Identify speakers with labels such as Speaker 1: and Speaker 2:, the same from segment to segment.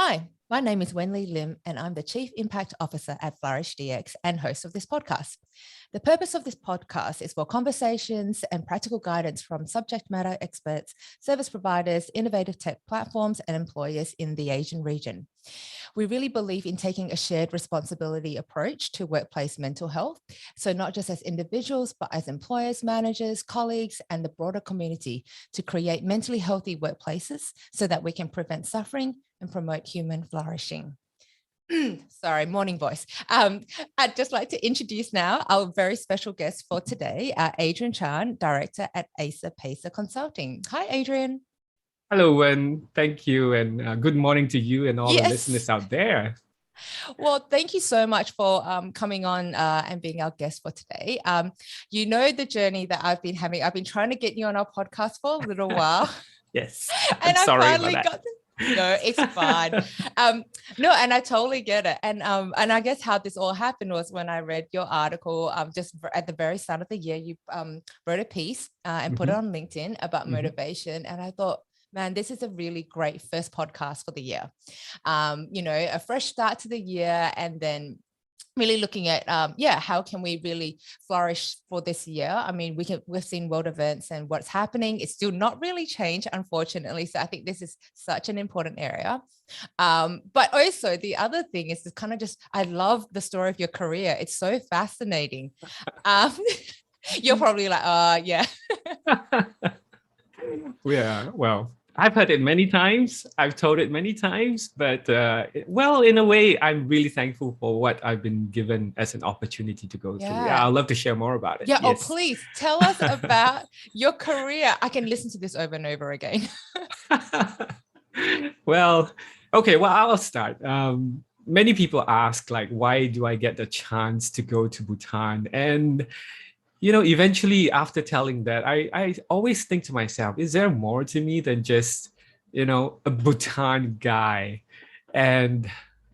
Speaker 1: Hi, my name is Wenli Lim, and I'm the Chief Impact Officer at Flourish DX and host of this podcast. The purpose of this podcast is for conversations and practical guidance from subject matter experts, service providers, innovative tech platforms, and employers in the Asian region. We really believe in taking a shared responsibility approach to workplace mental health. So not just as individuals, but as employers, managers, colleagues, and the broader community to create mentally healthy workplaces so that we can prevent suffering and promote human flourishing. Sorry, morning voice. I'd just like to introduce now our very special guest for today, Adrian Chan, Director at Acerpacer Consulting. Hi, Adrian.
Speaker 2: Hello, and thank you, and good morning to you and all the listeners out there.
Speaker 1: Well, thank you so much for coming on and being our guest for today. You know the journey that I've been having. I've been trying to get you on our podcast for a little while.
Speaker 2: Yes,
Speaker 1: and
Speaker 2: I
Speaker 1: finally got this. No, it's fine. No, and I totally get it. And I guess how this all happened was when I read your article just at the very start of the year, you wrote a piece and put it on LinkedIn about motivation. And I thought, man, this is a really great first podcast for the year. A fresh start to the year, and then really looking at how can we really flourish for this year. I mean, we've seen world events and what's happening. It's still not really changed, unfortunately. So I think this is such an important area. But also the other thing is kind of I love the story of your career. It's so fascinating. You're probably like, yeah.
Speaker 2: Yeah, well, I've heard it many times. I've told it many times, but in a way, I'm really thankful for what I've been given as an opportunity to go through. Yeah, I'd love to share more about it.
Speaker 1: Yeah. Yes. Oh, please tell us about your career. I can listen to this over and over again.
Speaker 2: Well, I'll start. Many people ask, like, why do I get the chance to go to Bhutan? And eventually after telling that, I always think to myself, is there more to me than just, a Bhutan guy? And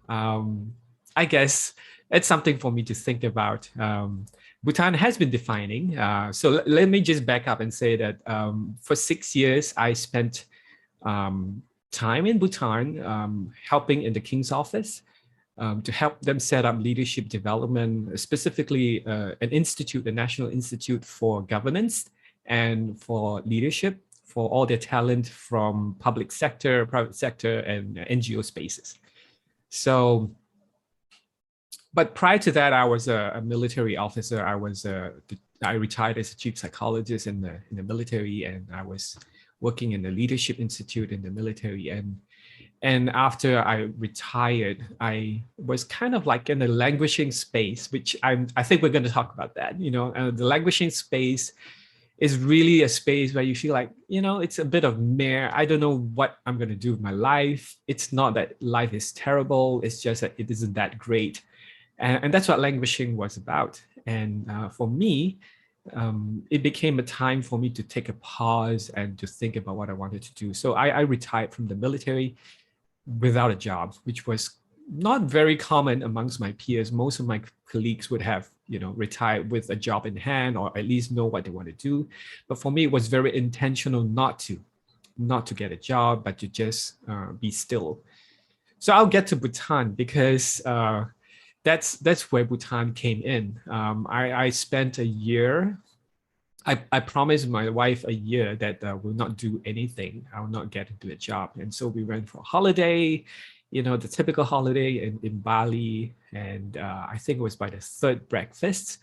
Speaker 2: I guess it's something for me to think about. Bhutan has been defining. So let me just back up and say that for 6 years, I spent time in Bhutan helping in the King's office. To help them set up leadership development, specifically an institute, a National Institute for Governance and for Leadership, for all their talent from public sector, private sector, and NGO spaces. So, but prior to that, I was a military officer. I retired as a chief psychologist in the military, and I was working in the Leadership Institute in the military. And after I retired, I was kind of like in a languishing space, which I think we're going to talk about that. The languishing space is really a space where you feel like, it's a bit of meh. I don't know what I'm going to do with my life. It's not that life is terrible. It's just that it isn't that great. And that's what languishing was about. And for me, it became a time for me to take a pause and to think about what I wanted to do. So I retired from the military without a job, which was not very common amongst my peers. Most of my colleagues would have, retired with a job in hand, or at least know what they want to do. But for me, it was very intentional not to get a job, but to just be still. So I'll get to Bhutan because that's where Bhutan came in. I spent a year. I promised my wife a year that we'll not do anything. I will not get into a job. And so we went for a holiday, the typical holiday in Bali. And I think it was by the third breakfast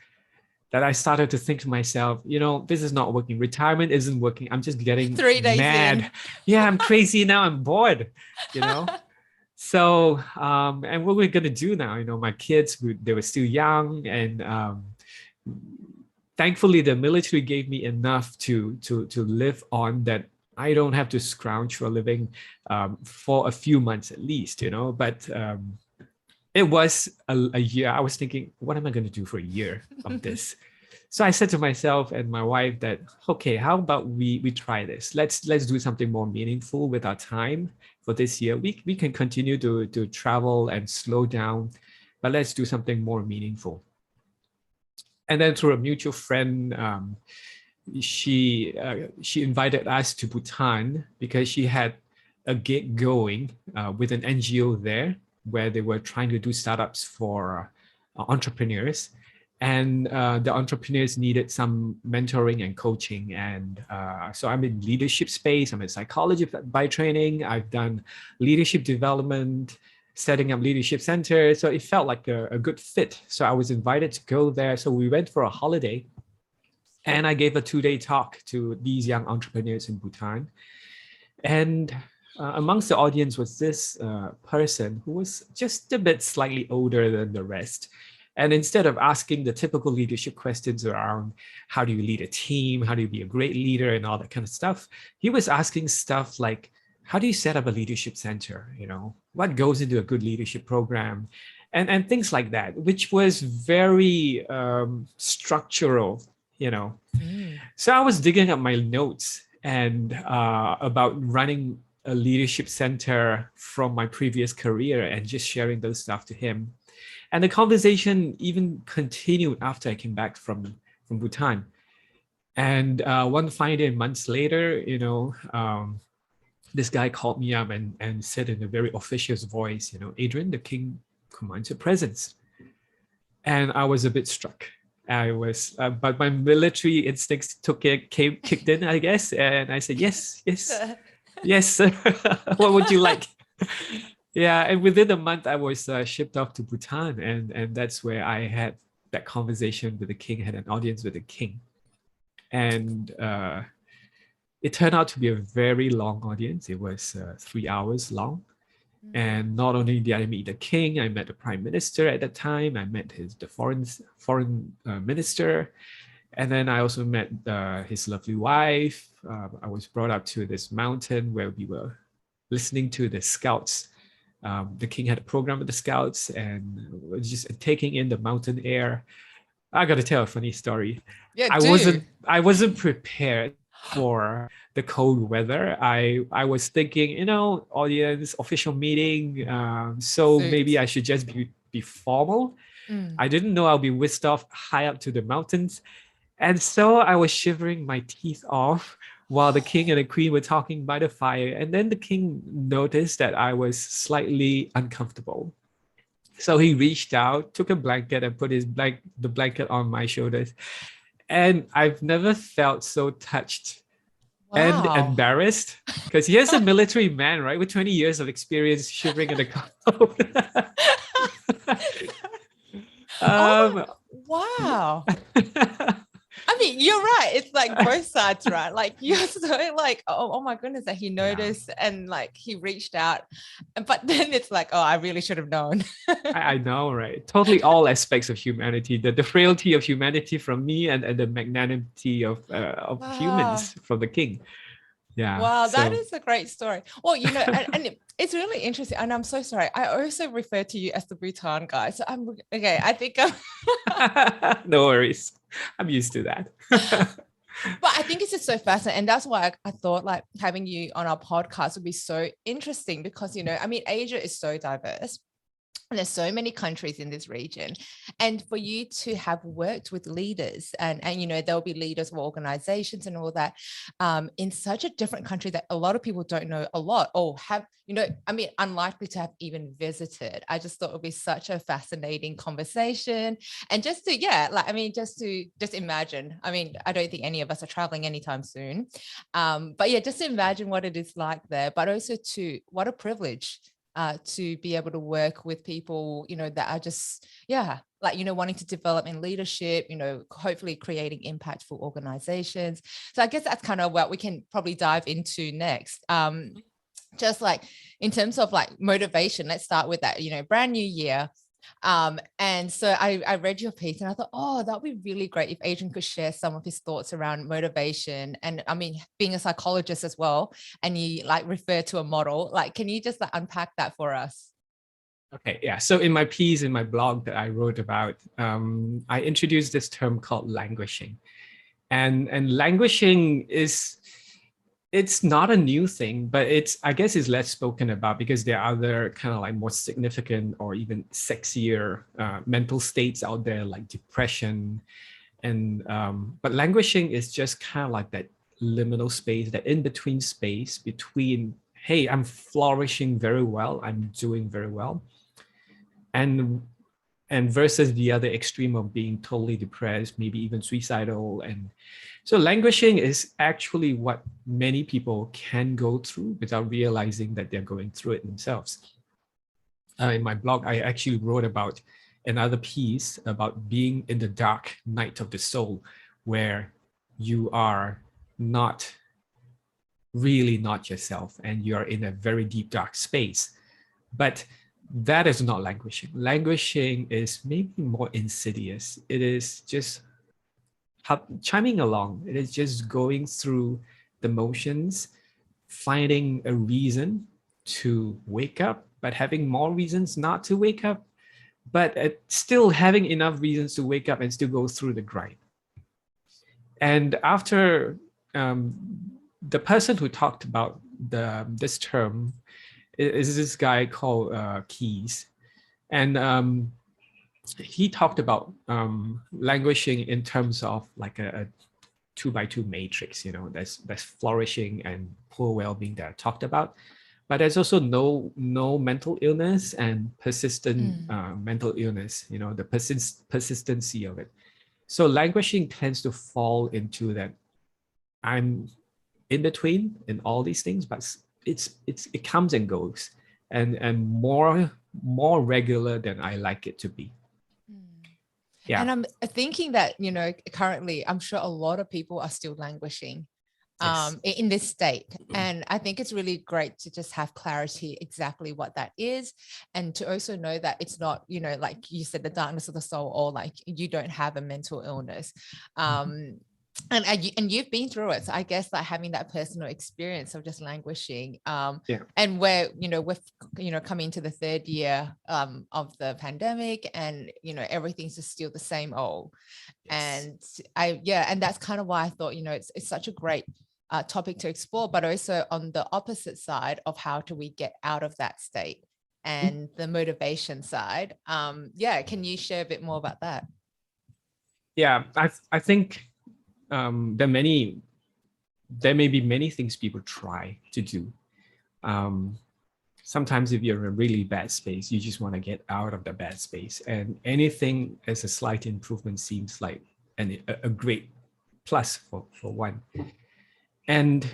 Speaker 2: that I started to think to myself, this is not working. Retirement isn't working. I'm just getting
Speaker 1: 3 days
Speaker 2: mad.
Speaker 1: In.
Speaker 2: Yeah, I'm crazy now. I'm bored, So, and what we're going to do now, my kids, they were still young, and thankfully, the military gave me enough to live on, that I don't have to scrounge for a living for a few months at least, But it was a year. I was thinking, what am I going to do for a year of this? So I said to myself and my wife that, okay, how about we try this? Let's do something more meaningful with our time for this year. We can continue to travel and slow down, but let's do something more meaningful. And then through a mutual friend, she invited us to Bhutan because she had a gig going with an NGO there where they were trying to do startups for entrepreneurs. And the entrepreneurs needed some mentoring and coaching. And so I'm in leadership space. I'm a psychologist by training. I've done leadership development, setting up leadership centers. So it felt like a good fit. So I was invited to go there. So we went for a holiday. And I gave a 2-day talk to these young entrepreneurs in Bhutan. And amongst the audience was this person who was just a bit slightly older than the rest. And instead of asking the typical leadership questions around how do you lead a team, how do you be a great leader and all that kind of stuff, he was asking stuff like, how do you set up a leadership center? You know, what goes into a good leadership program? And things like that, which was very structural, you know. So I was digging up my notes and about running a leadership center from my previous career and just sharing those stuff to him. And the conversation even continued after I came back from Bhutan. And one fine day, months later, you know, this guy called me up and said in a very officious voice, you know, Adrian, the king commands your presence. And I was a bit struck. I was, but my military instincts kicked in, I guess. And I said, yes, yes. What would you like? Yeah, and within a month, I was shipped off to Bhutan, and that's where I had that conversation with the king, had an audience with the king. And it turned out to be a very long audience. It was 3 hours long. And not only did I meet the king, I met the prime minister at that time. I met the foreign minister. And then I also met his lovely wife. I was brought up to this mountain where we were listening to the scouts. The king had a program with the scouts and was just taking in the mountain air. I got to tell a funny story.
Speaker 1: Yeah,
Speaker 2: I wasn't prepared for the cold weather. I was thinking, you know, audience, official meeting. So maybe I should just be formal. I didn't know I'll be whisked off high up to the mountains. And so I was shivering my teeth off while the king and the queen were talking by the fire. And then the king noticed that I was slightly uncomfortable. So he reached out, took a blanket and put the blanket on my shoulders. And I've never felt so touched and embarrassed because here's a military man, right? With 20 years of experience shivering in the cold.
Speaker 1: Wow. I mean, you're right. It's like both sides, right? Like you're so like, oh my goodness, that he noticed and like he reached out. But then it's like, oh, I really should have known.
Speaker 2: I know, right? Totally all aspects of humanity, the frailty of humanity from me and the magnanimity of humans from the king. Yeah.
Speaker 1: Wow, that is a great story. Well, you know, and it's really interesting. And I'm so sorry. I also refer to you as the Bhutan guy. So I'm okay. I think
Speaker 2: no worries. I'm used to that.
Speaker 1: But I think it's just so fascinating. And that's why I thought like having you on our podcast would be so interesting because, you know, I mean, Asia is so diverse. And there's so many countries in this region. And for you to have worked with leaders and you know, there'll be leaders of organizations and all that in such a different country that a lot of people don't know a lot or have, you know, I mean, unlikely to have even visited. I just thought it would be such a fascinating conversation. And just to, like, I mean, just imagine, I mean, I don't think any of us are traveling anytime soon. But yeah, just imagine what it is like there, but also what a privilege to be able to work with people, you know, that are just, like, you know, wanting to develop in leadership, you know, hopefully creating impactful organizations. So I guess that's kind of what we can probably dive into next. Just like in terms of like motivation, let's start with that, you know, brand new year. And so I read your piece and I thought, oh, that would be really great if Adrian could share some of his thoughts around motivation. And I mean, being a psychologist as well, and you like refer to a model, like, can you just like unpack that for us?
Speaker 2: Okay, yeah. So in my piece, in my blog that I wrote about, I introduced this term called languishing. And languishing it's not a new thing, but I guess it's less spoken about because there are other kind of like more significant or even sexier mental states out there like depression. And but languishing is just kind of like that liminal space, that in-between space between hey, I'm flourishing very well, I'm doing very well. And versus the other extreme of being totally depressed, maybe even suicidal. And so languishing is actually what many people can go through without realizing that they're going through it themselves. In my blog, I actually wrote about another piece about being in the dark night of the soul, where you are not really not yourself and you're in a very deep dark space. But that is not languishing. Languishing is maybe more insidious. It is just chiming along. It is just going through the motions, finding a reason to wake up, but having more reasons not to wake up, but still having enough reasons to wake up and still go through the grind. And after the person who talked about this term is this guy called Keys. And he talked about languishing in terms of like a 2x2 matrix, you know, there's flourishing and poor well-being that I talked about. But there's also no mental illness and persistent mental illness, you know, the persistency of it. So languishing tends to fall into that I'm in between in all these things, but it comes and goes, and more regular than I like it to be. Yeah.
Speaker 1: And I'm thinking that, you know, currently I'm sure a lot of people are still languishing in this state. And I think it's really great to just have clarity exactly what that is. And to also know that it's not, you know, like you said, the darkness of the soul, or like you don't have a mental illness. And you've been through it. So I guess like having that personal experience of just languishing and we're coming into the third year of the pandemic, and, you know, everything's just still the same old. And and that's kind of why I thought, you know, it's such a great topic to explore, but also on the opposite side of how do we get out of that state and the motivation side. Can you share a bit more about that?
Speaker 2: Yeah, I think there may be many things people try to do. Sometimes if you're in a really bad space, you just want to get out of the bad space, and anything as a slight improvement seems like a great plus for one. And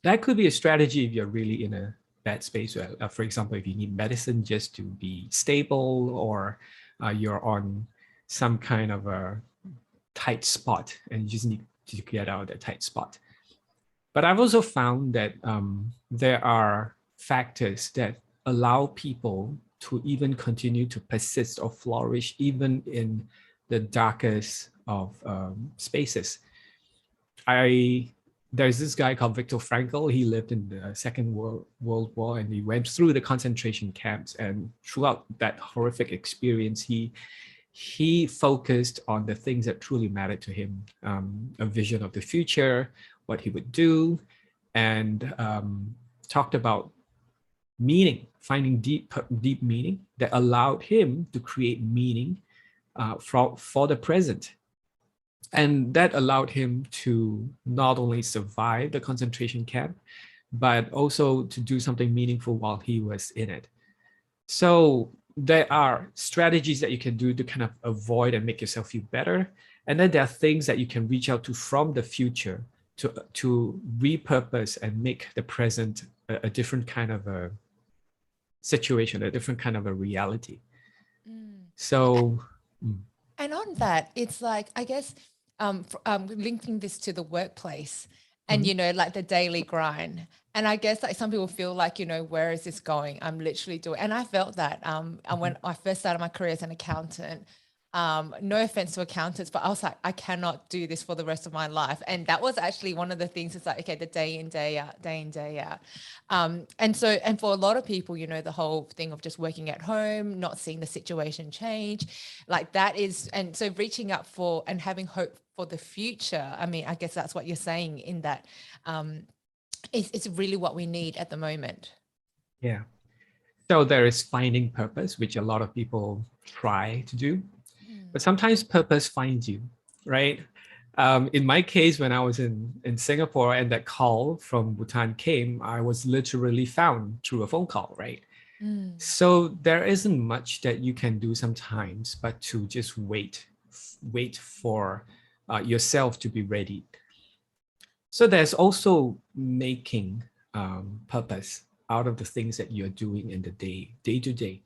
Speaker 2: that could be a strategy if you're really in a bad space. For example, if you need medicine just to be stable, or you're on some kind of a tight spot and you just need to get out of that tight spot. But I've also found that there are factors that allow people to even continue to persist or flourish even in the darkest of spaces. There's this guy called Viktor Frankl. He lived in the Second World War, and he went through the concentration camps. And throughout that horrific experience, he focused on the things that truly mattered to him, a vision of the future, what he would do, and talked about meaning, finding deep meaning that allowed him to create meaning for the present. And that allowed him to not only survive the concentration camp, but also to do something meaningful while he was in it. So there are strategies that you can do to kind of avoid and make yourself feel better. And then there are things that you can reach out to from the future to repurpose and make the present a different kind of a situation, a different kind of a reality. So...
Speaker 1: And on that, it's like, I guess, linking this to the workplace and, you know, like the daily grind. And I guess like some people feel like, you know, where is this going? I'm literally doing, and I felt that and when I first started my career as an accountant, no offense to accountants, but I was like, I cannot do this for the rest of my life. And that was actually one of the things. It's like, okay, the day in, day out. And for a lot of people, you know, the whole thing of just working at home, not seeing the situation change, like that is, and so reaching out for and having hope for the future. I mean, I guess that's what you're saying in that it's really what we need at the moment.
Speaker 2: Yeah. So there is finding purpose, which a lot of people try to do. But sometimes purpose finds you, right? In my case, when I was in Singapore and that call from Bhutan came, I was literally found through a phone call, right?
Speaker 1: Mm.
Speaker 2: So there isn't much that you can do sometimes, but to just wait for yourself to be ready. So there's also making purpose out of the things that you're doing in the day to day.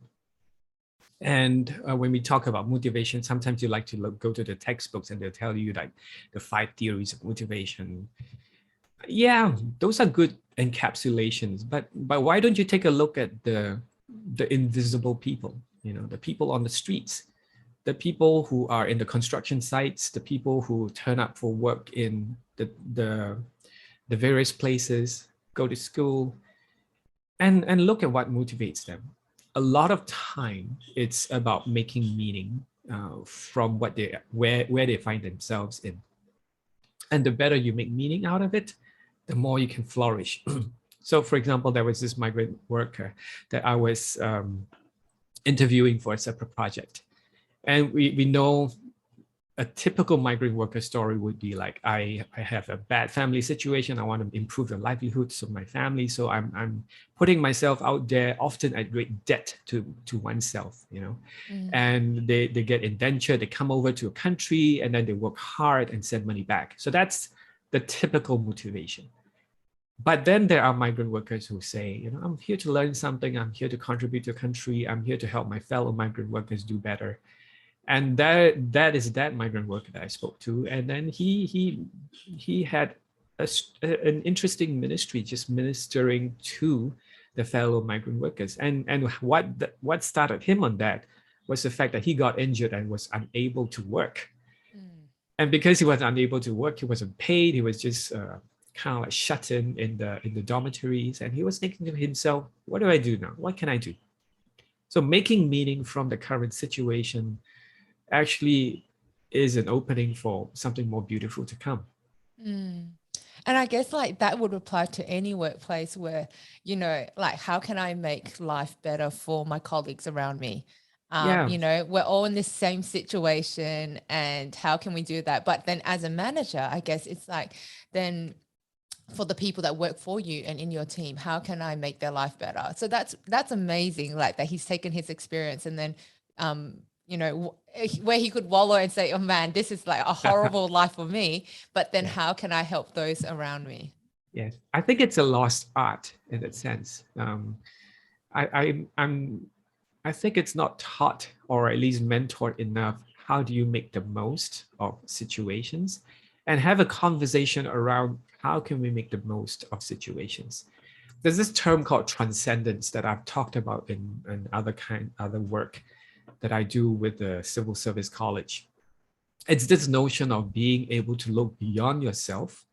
Speaker 2: And when we talk about motivation, sometimes you like to go to the textbooks and they'll tell you like the 5 theories of motivation. Yeah, those are good encapsulations, but why don't you take a look at the invisible people, the people on the streets, the people who are in the construction sites, the people who turn up for work in the various places, go to school, and look at what motivates them. A lot of time, it's about making meaning from where they find themselves in. And the better you make meaning out of it, the more you can flourish. So, for example, there was this migrant worker that I was interviewing for a separate project. And we know a typical migrant worker story would be like, I have a bad family situation. I want to improve the livelihoods of my family. So I'm putting myself out there, often at great debt to oneself, and they get indentured, they come over to a country and then they work hard and send money back. So that's the typical motivation. But then there are migrant workers who say, I'm here to learn something. I'm here to contribute to the country. I'm here to help my fellow migrant workers do better. And that is that migrant worker that I spoke to. And then he had an interesting ministry, just ministering to the fellow migrant workers. And what started him on that was the fact that he got injured and was unable to work. And because he was unable to work, he wasn't paid. He was just kind of like shut in the dormitories. And he was thinking to himself, what do I do now? What can I do? So making meaning from the current situation actually is an opening for something more beautiful to come.
Speaker 1: And I guess like that would apply to any workplace where, like how can I make life better for my colleagues around me? We're all in this same situation and how can we do that? But then as a manager, I guess it's like, then for the people that work for you and in your team, how can I make their life better? So that's amazing. Like that he's taken his experience and then, where he could wallow and say, oh man, this is like a horrible life for me, but then how can I help those around me?
Speaker 2: Yes, I think it's a lost art in that sense. I think it's not taught or at least mentored enough. How do you make the most of situations and have a conversation around how can we make the most of situations? There's this term called transcendence that I've talked about in other work that I do with the Civil Service College. It's this notion of being able to look beyond yourself,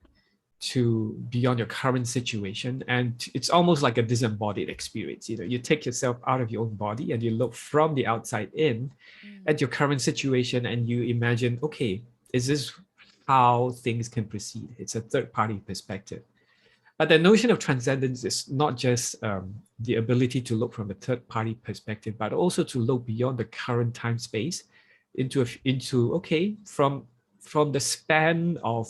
Speaker 2: to beyond your current situation. And it's almost like a disembodied experience. You take yourself out of your own body and you look from the outside in at your current situation and you imagine, okay, is this how things can proceed? It's a third-party perspective. But the notion of transcendence is not just the ability to look from a third-party perspective, but also to look beyond the current time space into okay, from the span of,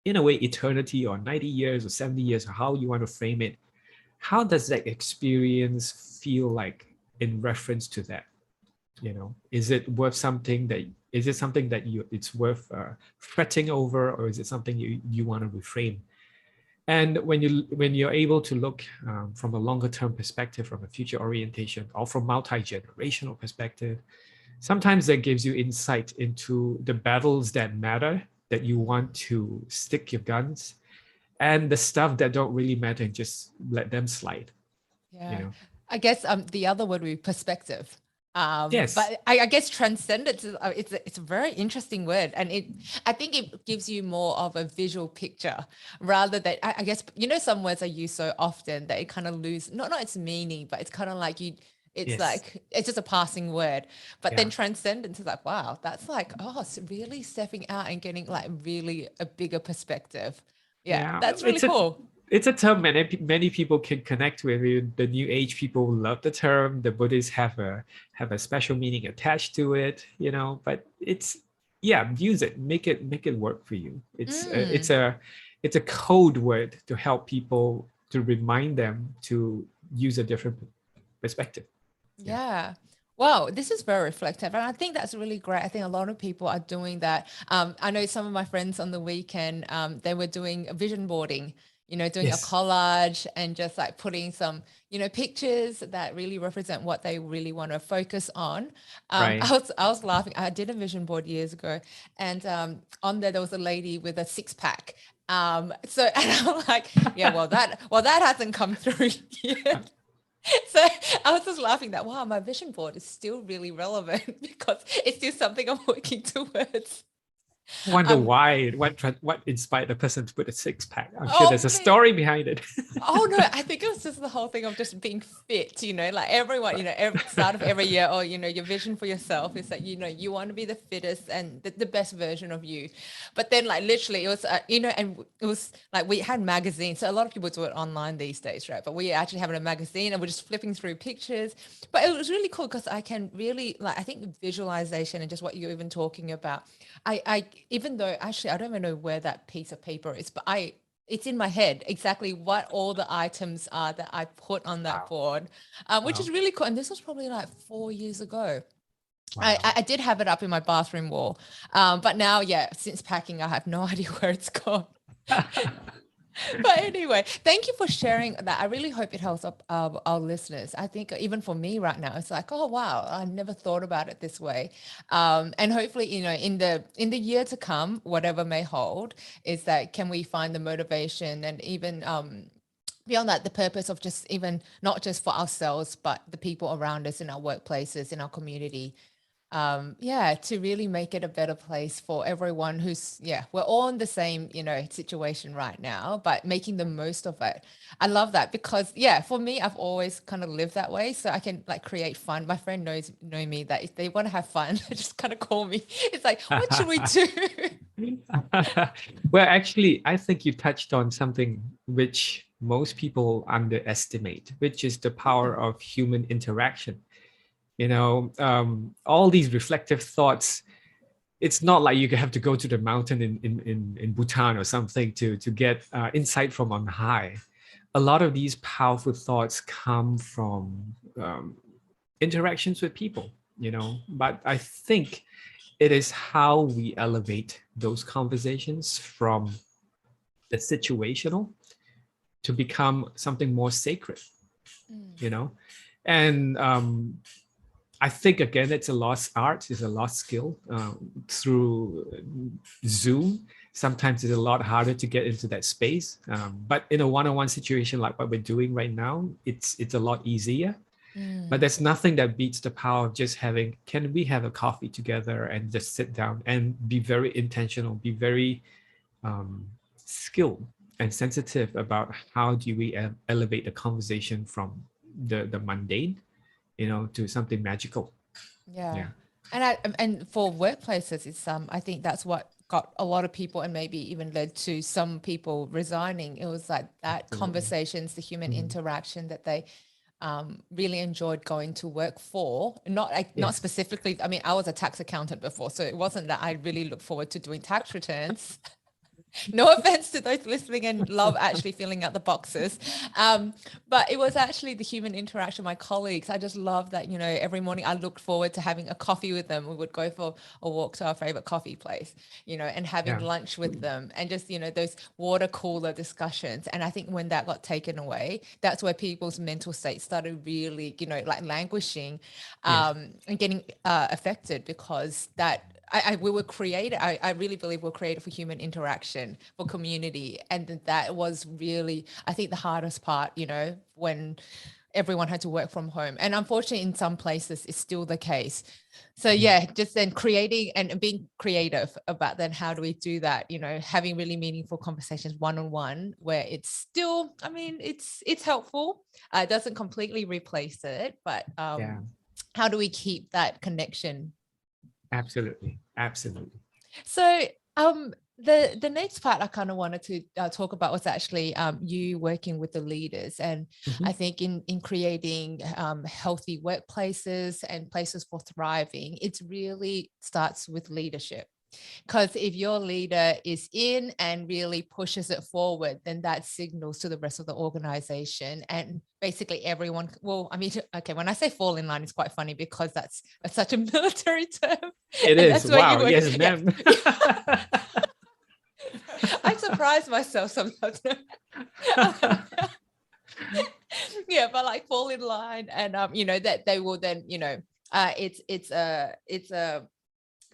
Speaker 2: in a way, eternity or 90 years or 70 years, or how you want to frame it. How does that experience feel like in reference to that? Is it worth something that it's worth fretting over, or is it something you want to reframe? And when you're able to look from a longer term perspective, from a future orientation, or from multi-generational perspective, sometimes that gives you insight into the battles that matter, that you want to stick your guns, and the stuff that don't really matter and just let them slide.
Speaker 1: Yeah. I guess the other word would be perspective.
Speaker 2: Yes.
Speaker 1: But I guess transcendence is it's a very interesting word, and I think it gives you more of a visual picture rather than I guess some words are used so often that it kind of lose not its meaning, but it's kind of like it's like it's just a passing word. But then transcendence is like, wow, that's like it's really stepping out and getting like really a bigger perspective. Yeah. That's really cool.
Speaker 2: It's a term many people can connect with. The New Age people love the term. The Buddhists have a special meaning attached to it, but it's yeah, use it, make it work for you. It's a code word to help people, to remind them to use a different perspective.
Speaker 1: Yeah. Wow, this is very reflective. And I think that's really great. I think a lot of people are doing that. I know some of my friends on the weekend, they were doing vision boarding, doing a
Speaker 2: Yes.
Speaker 1: collage and just like putting some, pictures that really represent what they really want to focus on.
Speaker 2: Right.
Speaker 1: I was laughing. I did a vision board years ago, and on there was a lady with a six pack. So and I'm like, yeah, well that hasn't come through yet. So I was just laughing that, wow, my vision board is still really relevant because it's still something I'm working towards.
Speaker 2: Wonder why, what inspired the person to put a six pack. I'm sure there's
Speaker 1: Oh
Speaker 2: a
Speaker 1: man.
Speaker 2: story behind it.
Speaker 1: Oh no, I think it was just the whole thing of just being fit, like everyone, every start of every year, or, your vision for yourself is that, you want to be the fittest and the best version of you. But then like literally it was, and it was like we had magazines. So a lot of people do it online these days, right? But we actually have a magazine and we're just flipping through pictures. But it was really cool because I can really like, I think visualization and just what you're even talking about. I even though actually I don't even know where that piece of paper is, but it's in my head exactly what all the items are that I put on that
Speaker 2: Wow.
Speaker 1: board, which is really cool. And this was probably like 4 years ago.
Speaker 2: Wow.
Speaker 1: I did have it up in my bathroom wall, but now, yeah, since packing, I have no idea where it's gone. But anyway, thank you for sharing that. I really hope it helps up our listeners. I think even for me right now, it's like, oh wow, I never thought about it this way. And hopefully, in the year to come, whatever may hold, is that can we find the motivation and even beyond that, the purpose of just even not just for ourselves, but the people around us in our workplaces, in our community, to really make it a better place for everyone we're all in the same, situation right now, but making the most of it. I love that because for me, I've always kind of lived that way. So I can like create fun. My friend know me that if they want to have fun, they just kind of call me. It's like, what should we do?
Speaker 2: Well, actually, I think you touched on something which most people underestimate, which is the power of human interaction. All these reflective thoughts, it's not like you have to go to the mountain in Bhutan or something to get insight from on high. A lot of these powerful thoughts come from interactions with people, but I think it is how we elevate those conversations from the situational to become something more sacred, and I think again, it's a lost art, it's a lost skill through Zoom. Sometimes it's a lot harder to get into that space, but in a one-on-one situation like what we're doing right now, it's a lot easier. But there's nothing that beats the power of just can we have a coffee together and just sit down and be very intentional, be very skilled and sensitive about how do we elevate the conversation from the mundane, to something magical.
Speaker 1: Yeah. And for workplaces, it's I think that's what got a lot of people and maybe even led to some people resigning. It was like that conversations, the human interaction that they really enjoyed going to work for. Not specifically. I mean, I was a tax accountant before, so it wasn't that I really look forward to doing tax returns. No offense to those listening and love actually filling out the boxes. But it was actually the human interaction, my colleagues. I just love that, every morning I looked forward to having a coffee with them. We would go for a walk to our favorite coffee place, and having lunch with them and just, those water cooler discussions. And I think when that got taken away, that's where people's mental state started really, like languishing and getting affected because we were created. I really believe we're created for human interaction, for community. And that was really, I think, the hardest part, when everyone had to work from home. And unfortunately, in some places, it's still the case. So just then creating and being creative about then how do we do that, having really meaningful conversations one-on-one where it's still, I mean, it's helpful. It doesn't completely replace it, but how do we keep that connection?
Speaker 2: Absolutely.
Speaker 1: So the next part I kind of wanted to talk about was actually you working with the leaders. And I think in creating healthy workplaces and places for thriving, it really starts with leadership. Because if your leader is in and really pushes it forward, then that signals to the rest of the organization, and basically everyone. Well, I mean, okay, when I say fall in line, it's quite funny because that's such a military term.
Speaker 2: It
Speaker 1: And
Speaker 2: is.
Speaker 1: that's where
Speaker 2: Wow.
Speaker 1: you work.
Speaker 2: Yes, ma'am.
Speaker 1: I surprise myself sometimes. Yeah, but like fall in line, and that they will then, it's a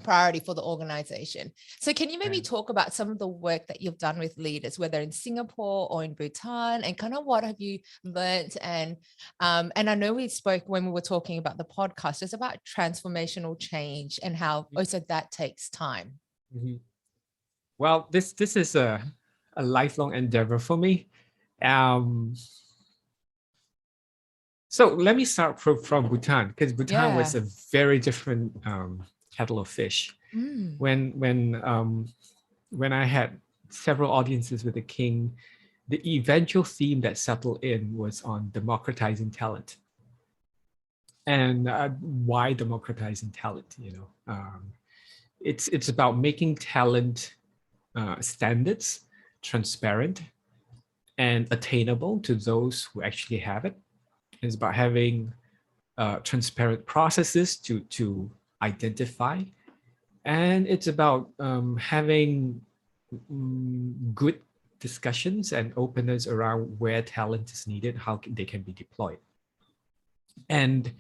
Speaker 1: priority for the organization. So can you maybe talk about some of the work that you've done with leaders, whether in Singapore or in Bhutan, and kind of what have you learned? And I know we spoke when we were talking about the podcast, it's about transformational change and how also that takes time.
Speaker 2: Mm-hmm. Well, this is a lifelong endeavor for me. So let me start from Bhutan, because Bhutan was a very different kettle of fish. When I had several audiences with the king, the eventual theme that settled in was on democratizing talent. And why democratizing talent? It's about making talent standards transparent and attainable to those who actually have it. It's about having transparent processes to identify, and it's about having good discussions and openness around where talent is needed, how they can be deployed. And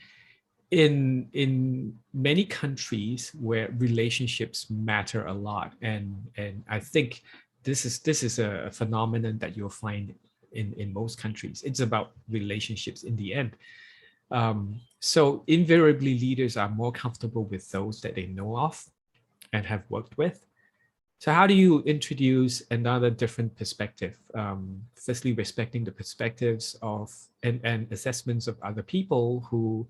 Speaker 2: in many countries where relationships matter a lot, and I think this is a phenomenon that you'll find in most countries. It's about relationships in the end. So invariably, leaders are more comfortable with those that they know of and have worked with. So how do you introduce another different perspective? Firstly, respecting the perspectives of and assessments of other people who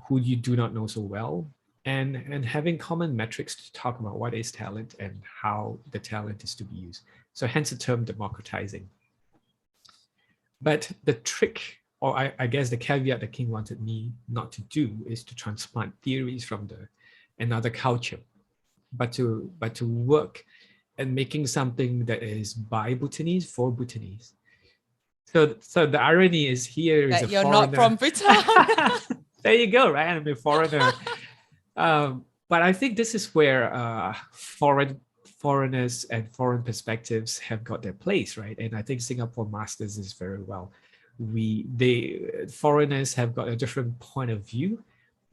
Speaker 2: you do not know so well, and having common metrics to talk about what is talent and how the talent is to be used. So hence the term democratizing. But the trick, or I guess the caveat the king wanted me not to do, is to transplant theories from another culture, but to work and making something that is by Bhutanese for Bhutanese. So the irony is here is
Speaker 1: that
Speaker 2: a
Speaker 1: you're
Speaker 2: foreigner.
Speaker 1: not from Bhutan.
Speaker 2: There you go, right? I'm a foreigner. But I think this is where foreigners and foreign perspectives have got their place, right? And I think Singapore masters this very well. Foreigners have got a different point of view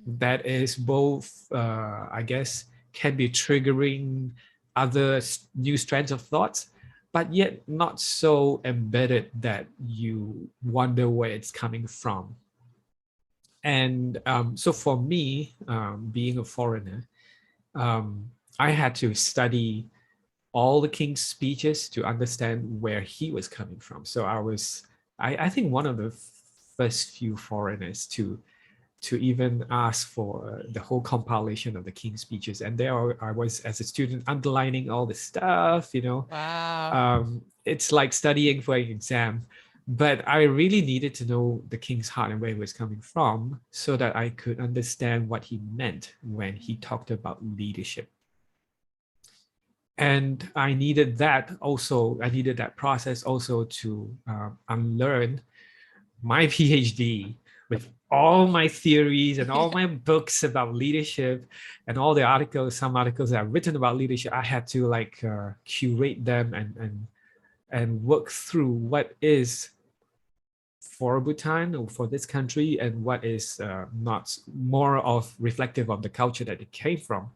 Speaker 2: that is both, I guess, can be triggering other new strands of thoughts, but yet not so embedded that you wonder where it's coming from. And so for me, being a foreigner, I had to study all the king's speeches to understand where he was coming from. So I think one of the first few foreigners to even ask for the whole compilation of the king's speeches. And there I was, as a student, underlining all the stuff,
Speaker 1: Wow.
Speaker 2: It's like studying for an exam. But I really needed to know the king's heart and where he was coming from so that I could understand what he meant when he talked about leadership. And I needed that process also to unlearn my PhD with all my theories and all my books about leadership and all the some articles that I've written about leadership. I had to curate them and work through what is for Bhutan or for this country and what is not, more of reflective of the culture that it came from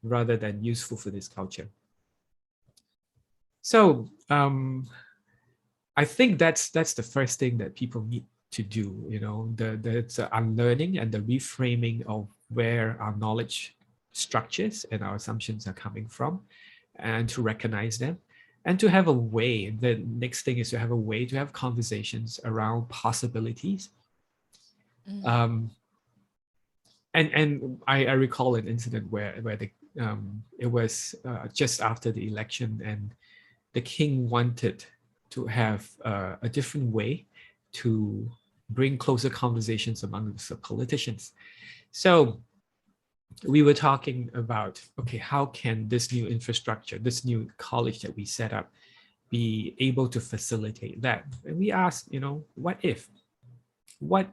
Speaker 2: rather than useful for this culture. So I think that's the first thing that people need to do, the unlearning and the reframing of where our knowledge structures and our assumptions are coming from, and to recognize them, and to have a way. The next thing is to have a way to have conversations around possibilities. And I recall an incident where it was just after the election, and the king wanted to have a different way to bring closer conversations among the politicians. So we were talking about, okay, how can this new infrastructure, this new college that we set up, be able to facilitate that? And we asked, what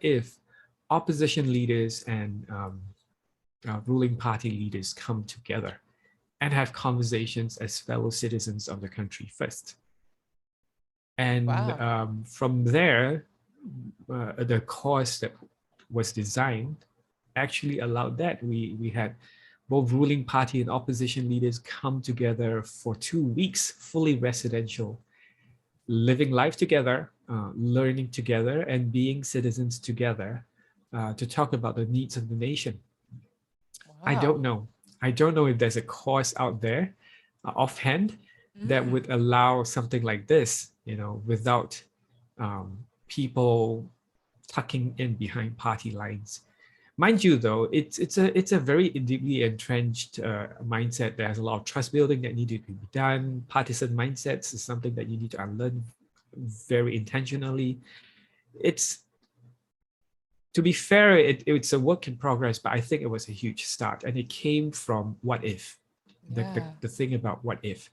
Speaker 2: if opposition leaders and ruling party leaders come together and have conversations as fellow citizens of the country first? And
Speaker 1: Wow.
Speaker 2: from there, the course that was designed actually allowed that. We had both ruling party and opposition leaders come together for 2 weeks, fully residential, living life together, learning together, and being citizens together to talk about the needs of the nation. I don't
Speaker 1: Wow.
Speaker 2: know. I don't know if there's a course out there offhand that would allow something like this, without people tucking in behind party lines. Mind you, though, it's a very deeply entrenched mindset. There's a lot of trust building that needed to be done. Partisan mindsets is something that you need to unlearn very intentionally. It's, to be fair, it's a work in progress, but I think it was a huge start, and it came from what if,
Speaker 1: Yeah.
Speaker 2: the thing about what if.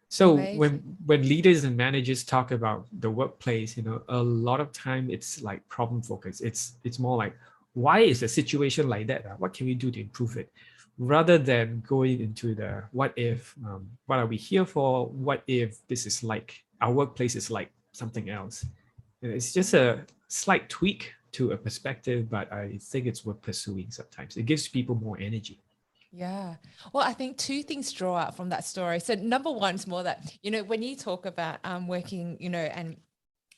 Speaker 2: So
Speaker 1: Amazing.
Speaker 2: when leaders and managers talk about the workplace, a lot of time it's like problem focused. It's more like, why is a situation like that? What can we do to improve it? Rather than going into the what if, what are we here for? What if this is like, our workplace is like something else? It's just a slight tweak to a perspective, but I think it's worth pursuing sometimes. It gives people more energy.
Speaker 1: Yeah. Well, I think two things draw out from that story. So number one is more that, when you talk about working, and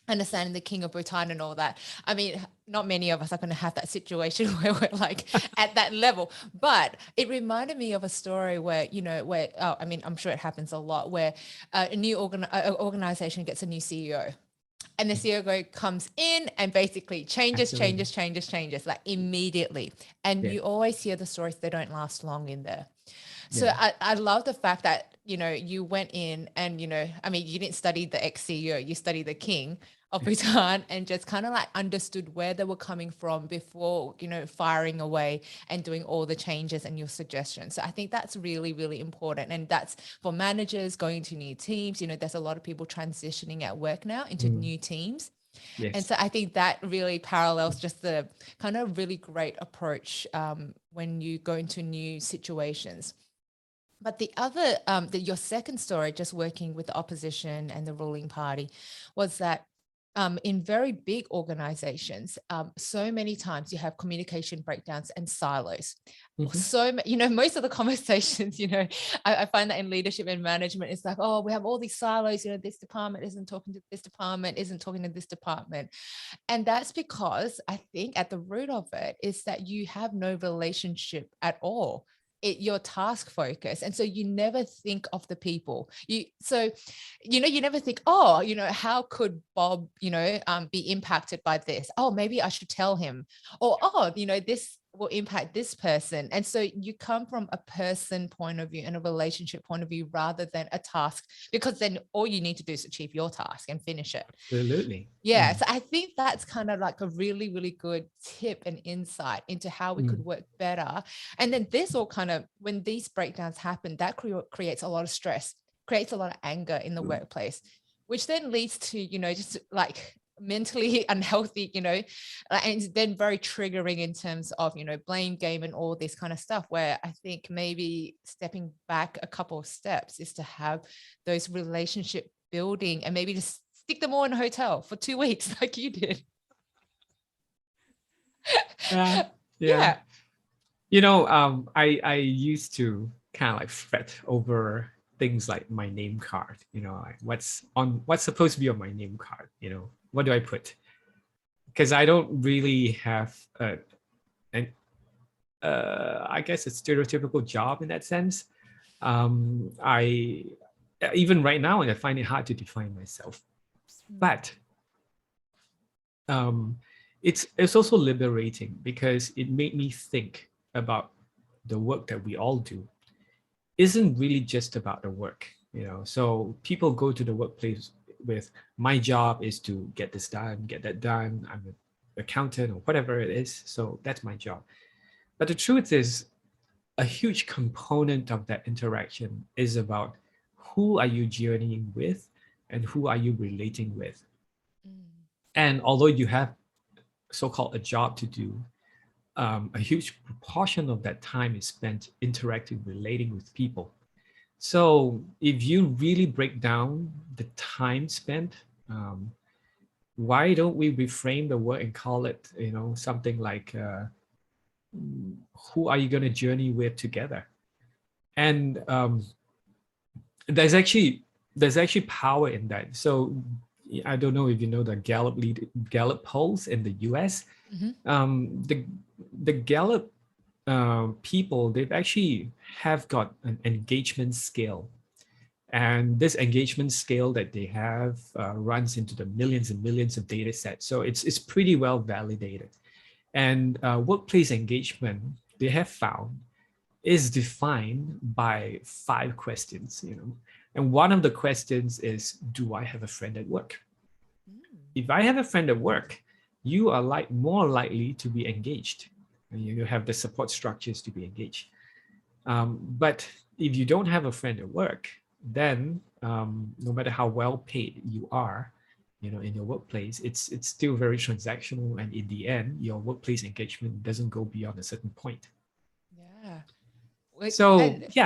Speaker 1: understanding the King of Bhutan and all that. I mean, not many of us are going to have that situation where we're like at that level, but it reminded me of a story where, I mean, I'm sure it happens a lot, where a new organization gets a new CEO. And the CEO comes in and basically
Speaker 2: Absolutely.
Speaker 1: changes like immediately. And
Speaker 2: Yeah.
Speaker 1: you always hear the stories, they don't last long in there. So
Speaker 2: Yeah.
Speaker 1: I love the fact that, you went in and, I mean, you didn't study the ex-CEO, you studied the king of Bhutan and just kind of like understood where they were coming from before, firing away and doing all the changes and your suggestions. So I think that's really, really important. And that's for managers going to new teams. There's a lot of people transitioning at work now into
Speaker 2: Mm,
Speaker 1: new teams. And
Speaker 2: yes.
Speaker 1: so I think that really parallels just the kind of really great approach when you go into new situations. But the other, your second story, just working with the opposition and the ruling party, was that in very big organizations, so many times you have communication breakdowns and silos.
Speaker 2: Mhm.
Speaker 1: Most of the conversations, I find that in leadership and management, it's like, oh, we have all these silos, this department isn't talking to this department, isn't talking to this department. And that's because I think at the root of it is that you have no relationship at all. Your task focus, and so you never think of the people. You never think, oh, how could Bob be impacted by this? Oh, maybe I should tell him. Or, oh, this will impact this person. And so you come from a person point of view and a relationship point of view rather than a task, because then all you need to do is achieve your task and finish it.
Speaker 2: Absolutely.
Speaker 1: Yeah,
Speaker 2: Mm,
Speaker 1: so I think that's kind of like a really, really good tip and insight into how we could
Speaker 2: mm,
Speaker 1: work better. And then this all kind of, when these breakdowns happen, that creates a lot of stress, creates a lot of anger in the workplace, which then leads to, just like mentally unhealthy, and then very triggering in terms of, blame game and all this kind of stuff, where I think maybe stepping back a couple of steps is to have those relationship building and maybe just stick them all in a hotel for 2 weeks like you did.
Speaker 2: yeah. Yeah.
Speaker 1: Yeah.
Speaker 2: I used to kind of like fret over things like my name card, like what's supposed to be on my name card, what do I put? Because I don't really have an I guess a stereotypical job in that sense. I even right now, I find it hard to define myself. But um, it's also liberating because it made me think about the work that we all do isn't really just about the work. So people go to the workplace with, my job is to get this done, get that done. I'm an accountant or whatever it is, so that's my job. But the truth is, a huge component of that interaction is about who are you journeying with and who are you relating with. And although you have so-called a job to do, a huge proportion of that time is spent interacting, relating with people. So if you really break down the time spent, why don't we reframe the work and call it, something like, who are you going to journey with together? And there's actually power in that. So I don't know if you know the Gallup polls in the US. The Gallup people, they've actually have got an engagement scale, and this engagement scale that they have runs into the millions and millions of data sets. So it's pretty well validated. And workplace engagement, they have found, is defined by 5 questions, And one of the questions is, do I have a friend at work? If I have a friend at work, you are more likely to be engaged. And you have the support structures to be engaged. But if you don't have a friend at work, then no matter how well paid you are, in your workplace, it's still very transactional. And in the end, your workplace engagement doesn't go beyond a certain point.
Speaker 1: Yeah.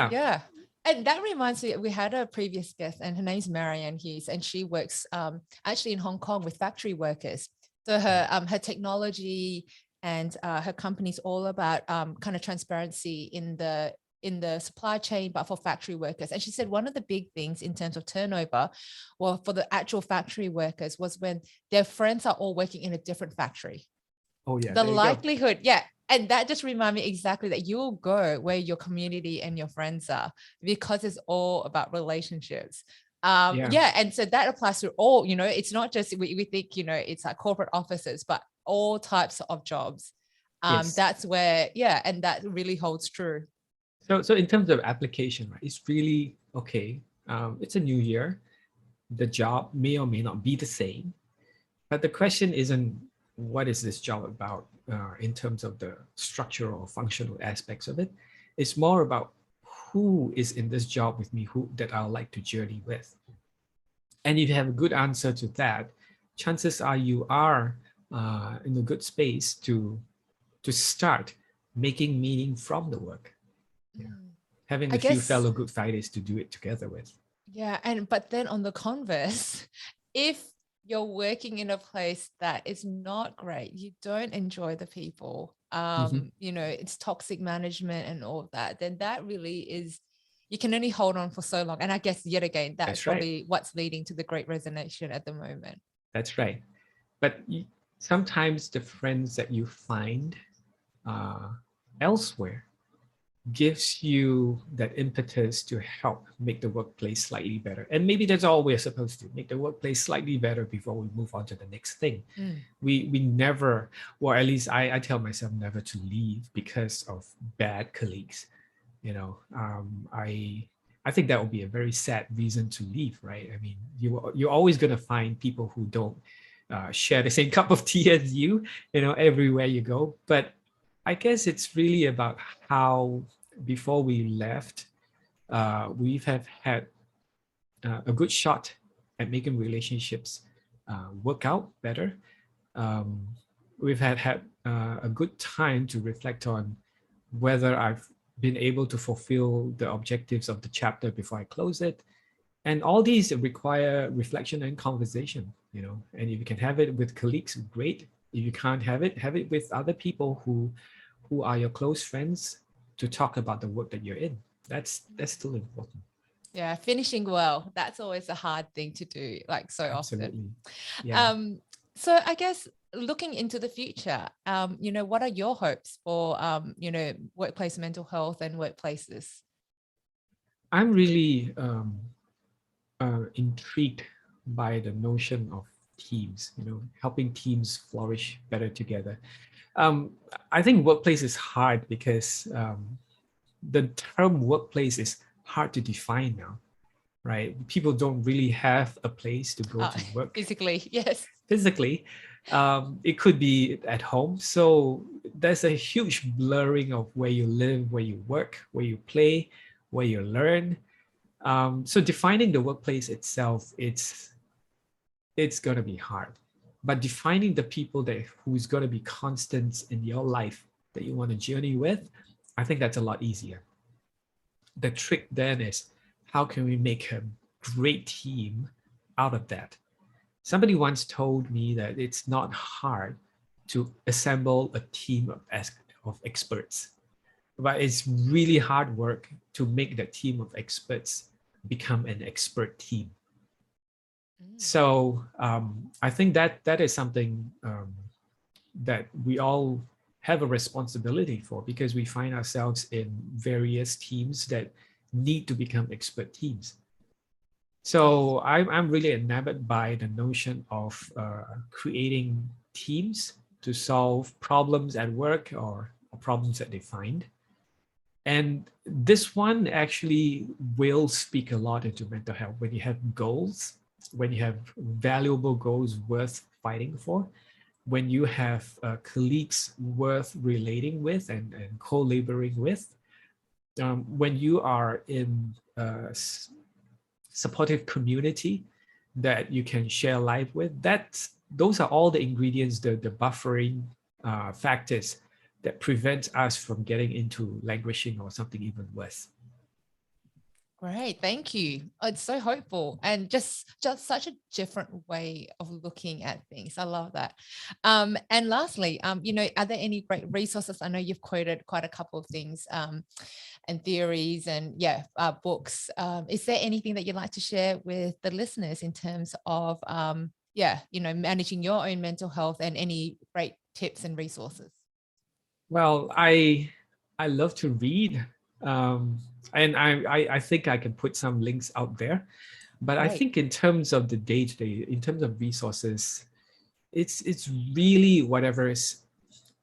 Speaker 2: Yeah.
Speaker 1: And that reminds me, we had a previous guest, and her name's Marianne Hughes, and she works actually in Hong Kong with factory workers. So her technology and her company's all about kind of transparency in the supply chain, but for factory workers. And she said one of the big things in terms of turnover, well, for the actual factory workers, was when their friends are all working in a different factory.
Speaker 2: Oh yeah.
Speaker 1: The likelihood, yeah. And that just reminded me exactly that you'll go where your community and your friends are, because it's all about relationships. And so that applies to all, it's not just, we think, it's like corporate offices, but all types of jobs.
Speaker 2: Yes.
Speaker 1: That's where, and that really holds true.
Speaker 2: So in terms of application, right, it's really, okay, it's a new year. The job may or may not be the same, but the question isn't, what is this job about in terms of the structural or functional aspects of it. It's more about who is in this job with me, that I'll like to journey with. And if you have a good answer to that, chances are you are in a good space to start making meaning from the work. Having a few fellow good fighters to do it together with.
Speaker 1: Yeah, but then on the converse, if you're working in a place that is not great, you don't enjoy the people, it's toxic management and all of that, then that really is, you can only hold on for so long. And I guess yet again, that's probably what's leading to the great resignation at the moment.
Speaker 2: That's right. But sometimes the friends that you find elsewhere gives you that impetus to help make the workplace slightly better. And maybe that's all we're supposed to, make the workplace slightly better before we move on to the next thing. We never, or at least I tell myself never to leave because of bad colleagues. I think that would be a very sad reason to leave, right? I mean, you're always going to find people who don't share the same cup of tea as you, everywhere you go. But I guess it's really about how, before we left, we have had a good shot at making relationships work out better. We've had a good time to reflect on whether I've been able to fulfill the objectives of the chapter before I close it. And all these require reflection and conversation, and if you can have it with colleagues, great. If you can't have it with other people who are your close friends, to talk about the work that you're in. That's still important.
Speaker 1: Yeah, finishing well. That's always a hard thing to do, like so
Speaker 2: Absolutely.
Speaker 1: often.
Speaker 2: Yeah.
Speaker 1: So I guess looking into the future, what are your hopes for, workplace mental health and workplaces?
Speaker 2: I'm really intrigued by the notion of teams, helping teams flourish better together. I think workplace is hard because the term workplace is hard to define now, right? People don't really have a place to go to work.
Speaker 1: Physically, yes.
Speaker 2: Physically. It could be at home. So there's a huge blurring of where you live, where you work, where you play, where you learn. So defining the workplace itself, it's going to be hard. But defining the people that who's going to be constants in your life that you want to journey with, I think that's a lot easier. The trick then is, how can we make a great team out of that? Somebody once told me that it's not hard to assemble a team of experts, but it's really hard work to make that team of experts become an expert team. So I think that is something that we all have a responsibility for, because we find ourselves in various teams that need to become expert teams. So I'm really enamored by the notion of creating teams to solve problems at work or problems that they find. And this one actually will speak a lot into mental health. When you have goals, when you have valuable goals worth fighting for, when you have colleagues worth relating with and co-laboring with, when you are in a supportive community that you can share life with, those are all the ingredients, the buffering factors that prevent us from getting into languishing or something even worse.
Speaker 1: Great, thank you. It's so hopeful and just such a different way of looking at things. I love that. And lastly, you know, are there any great resources? I know you've quoted quite a couple of things and theories and books. Is there anything that you'd like to share with the listeners in terms of you know, managing your own mental health, and any great tips and resources?
Speaker 2: Well, I love to read. And I think I can put some links out there. But I think in terms of the day-to-day, in terms of resources, it's really whatever is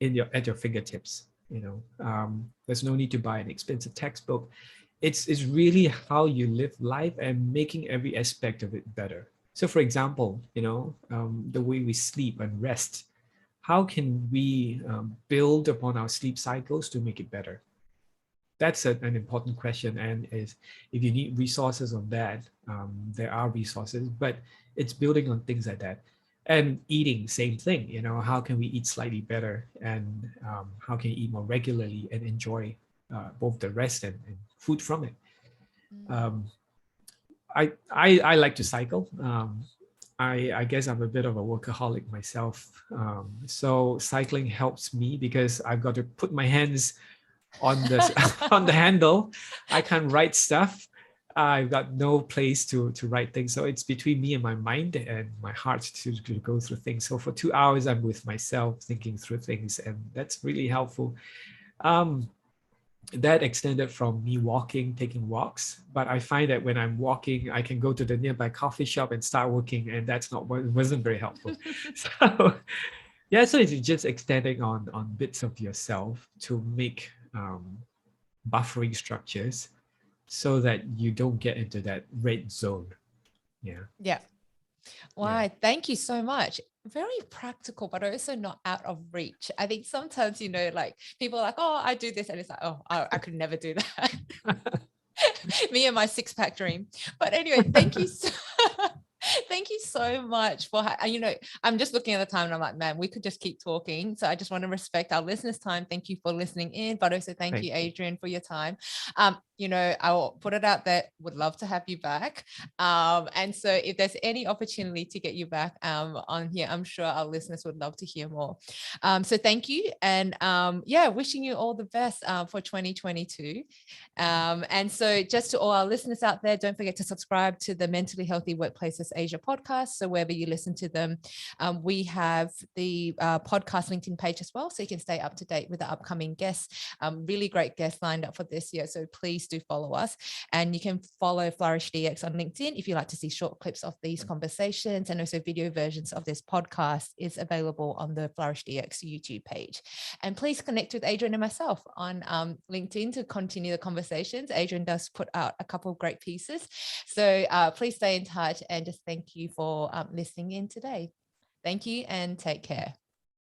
Speaker 2: at your fingertips. You know, there's no need to buy an expensive textbook. It's really how you live life and making every aspect of it better. So, for example, you know, the way we sleep and rest. How can we build upon our sleep cycles to make it better? That's an important question. And if you need resources on that, there are resources, but it's building on things like that. And eating, same thing. You know, how can we eat slightly better, and how can you eat more regularly and enjoy both the rest and food from it? I like to cycle. I guess I'm a bit of a workaholic myself. So cycling helps me because I've got to put my hands on the on the handle. I can't write stuff. I've got no place to write things. So it's between me and my mind and my heart to go through things. So for 2 hours, I'm with myself thinking through things, and that's really helpful. That extended from me walking, taking walks. But I find that when I'm walking, I can go to the nearby coffee shop and start working, and wasn't very helpful. So yeah, so it's just extending on bits of yourself to make buffering structures so that you don't get into that red zone. Yeah.
Speaker 1: Why, thank you so much. Very practical, but also not out of reach. I think sometimes, you know, like people are like, oh, I do this, and it's like, oh, I could never do that. Me and my six-pack dream. But anyway, thank you thank you so much for, you know, I'm just looking at the time and I'm like, man, we could just keep talking. So I just want to respect our listeners' time. Thank you for listening in, but also thank you, Adrian, for your time. You know, I'll put it out there, would love to have you back. And so if there's any opportunity to get you back on here, I'm sure our listeners would love to hear more. So thank you. And wishing you all the best for 2022. And so just to all our listeners out there, don't forget to subscribe to the Mentally Healthy Workplaces Asia podcast. So wherever you listen to them, we have the podcast LinkedIn page as well, so you can stay up to date with the upcoming guests. Really great guests lined up for this year, so please do follow us. And you can follow Flourish DX on LinkedIn if you like to see short clips of these conversations, and also video versions of this podcast is available on the Flourish DX YouTube page. And please connect with Adrian and myself on LinkedIn to continue the conversations. Adrian does put out a couple of great pieces, so please stay in touch, and just thank you for listening in today. Thank you and take care.